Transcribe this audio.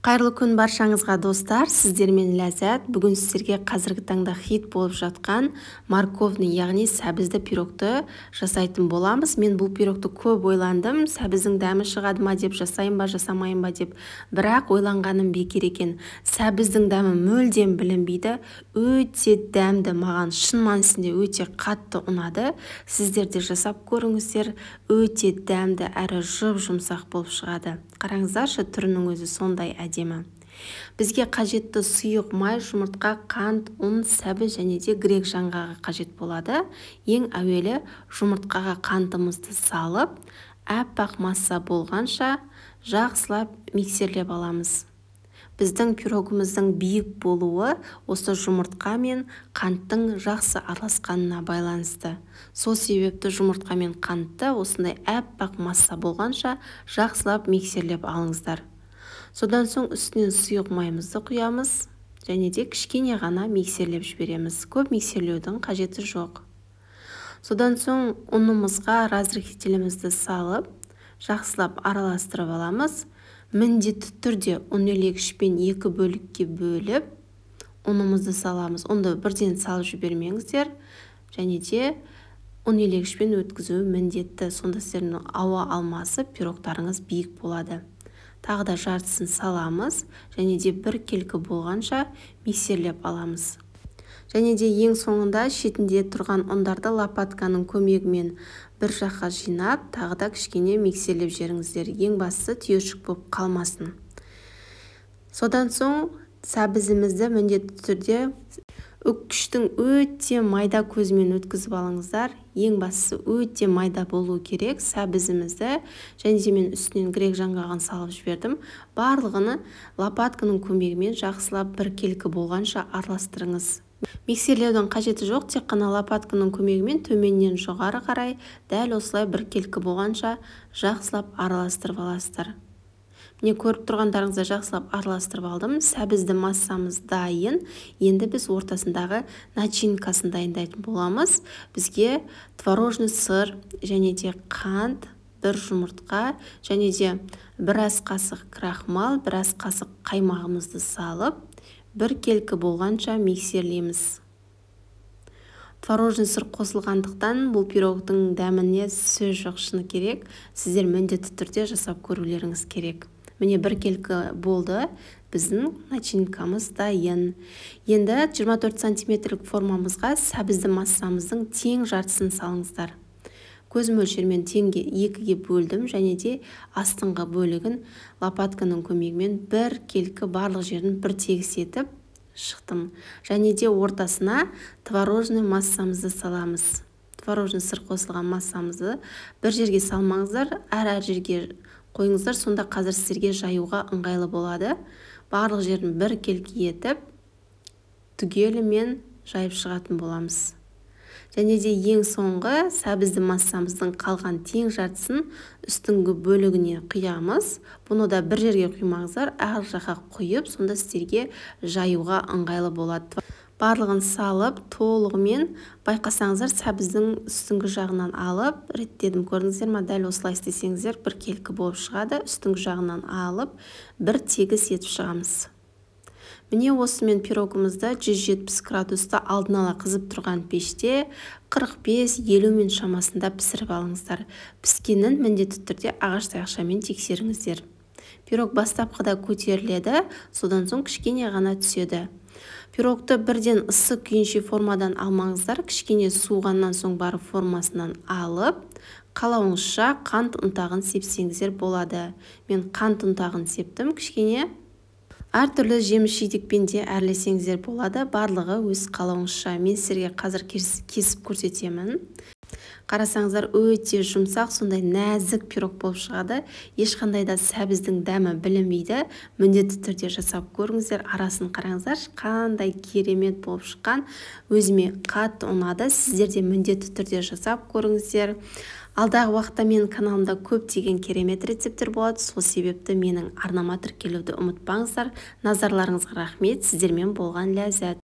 Қайырлы күн баршаңызға достар, сіздермен Ләззат. Бүгін сіздерге қазіргі таңда хит болып жатқан морковный, яғни сәбізді пирогты жасайтын боламыз. Мен бұл пирогты көп ойландым, сәбіздің дәмі шығады ма деп, жасайын ба, жасамайын ба деп. Бірақ ойланғаным бекер екен. Сәбіздің дәмі мүлдем білінбейді, өте дәмді, маған шын мәнісінде өте қатты ұнады. Сіздер де жасап көріңіздер, өте дәмді әрі жұп-жұмсақ болып шығады. Қараңыздаршы, түрінің өзі сондай әдемі. Бізге қажетті сұйық май, жұмыртқа, қант, ұн, сәбіз және де грек жаңғағы қажет болады. Ең әуелі жұмыртқаға қантымызды салып, аппақ масса болғанша жақсылап миксерлеп аламыз. Біздің пирогымыздың биік болуы осы жұмыртқа мен қанттың жақсы араласқанына байланысты. Сол себепті жұмыртқа мен қантты осындай аппақ масса болғанша жақсылап миксерлеп алыңыздар. Содан соң үстінен сұйық майымызды құямыз және де кішкене ғана миксерлеп жібереміз. Көп миксерлеудің қажеті жоқ. Содан соң ұнымызға разрыхителімізді салып, жақсылап араластырып аламыз. Міндетті түрде ұн елегішпен 2 бөлікке бөліп, ұнымызды саламыз. Онды бірден салып жібермеңіздер, және де ұн елегішпен өткізу міндетті. Сонда сіздердің ауа алмасы пирогтарыңыз биік болады. Тағы да жартысын саламыз, және де бір келкі болғанша миксерлеп аламыз. Және де ең соңында шетінде тұрған ұндарды лопатканың көмегімен бір жаққа жинап, тағы да кішкене миксерлеп жіберіңіздер. Ең бастысы түйіршік болып қалмасын. Содан соң сәбізімізді міндетті түрде үккіштің өте майда көзімен өткізіп алыңыздар. Ең бастысы өте майда болу керек сәбізімізді. Және де мен үстінен грек жаңғағын салып жібердім. Барлығыны лопатканың көмегімен жақсылап бір келкі болғанша араластырыңыз. Миксерлеудің қажеті жоқ, тек қана лопатканың көмегімен төменнен жоғары қарай дәл осылай бір келкі болғанша жақсылап араластырып аласыздар. Міне, көріп тұрғандарыңызды жақсылап араластырып алдым. Сәбізді массамыз дайын. Енді біз ортасындағы начинкасын дайындайтын боламыз. Бізге творожный сыр және де қант, бір жұмыртқа және де біраз қасық крахмал, біраз қасық қаймағымызды салып, бір келкі болғанша миксерлейміз. Творожный сыр қосылғандықтан бұл пирогтың дәміне сөз жоқ, шыны керек. Сіздер міндетті түрде жасап көрулеріңіз керек. Міне, бір келкі болды, біздің начинкамыз дайын. Енді 24 сантиметрлік формамызға сәбізді массамыздың тең жартысын салыңыздар. Көз мөлшермен теңге 2-ге бөлдім және де астыңғы бөлігін лопатканың көмегімен бір келкі барлық жерін бір тегіс етіп шықтым. Және де ортасына творожный массамызды саламыз. Творожный сыр қосылған массамызды бір жерге салмаңыздар, әр жерге қойыңыздар, сонда қазір сіздерге жаюға ыңғайлы болады. Барлық жерін бір келкі етіп, түгелімен жайып шығатын боламыз. Және де ең соңғы сәбізді массамыздың қалған тең жартысын үстіңгі бөлігіне құямыз. Бұны да бір жерге құймаңыздар, әр жаққа құйып, сонда сіздерге жаюға ыңғайлы болады. Барлығын салып, толығымен байқасаңыздар, сәбіздің үстіңгі жағынан алып, реттедім, көрдіңіздер ме? Дәл осылай істесеңіздер, бір келкі болып шығады. Үстіңгі жағынан алып, бір тегіс етіп шығамыз. Міне, осымен пирогымызды 170 градуста алдын ала қызып тұрған пеште 45-50 минут шамасында пісіріп алыңыздар. Піскенін міндетті түрде ағаш таяқшамен тексеріңіздер. Пирог бастапқыда көтеріледі, содан соң кішкене ғана түседі. Пирогты бірден ыссы күйінше формадан алмаңыздар, кішкене суғаннан соң барып формасынан алып, қалауыңызша қант ұнтағын сепсеңіздер болады. Мен қант ұнтағын септім, кішкене. Әртүрлі жеміс жидекпен де әрлесеңіздер болады, барлығы өз қалауыңызша. Мен сіздерге қазір кесіп көрсетемін. Қарасаңыздар, өте жұмсақ, сондай нәзік пирог болып шығады. Ешқандай да сәбіздің дәмі білінбейді. Міндетті түрде жасап көріңіздер, арасын қараңыздар, қандай керемет болып шыққан. Өзіме қатты ұнады. Сіздер де міндетті түрде жасап көріңіздер. Алдағы уақытта менің каналымда көптеген керемет рецептер болады. Сол себепті менің арнама тіркелуді ұмытпаңыздар. Назарларыңызға рахмет. Сіздермен болған Ләззат.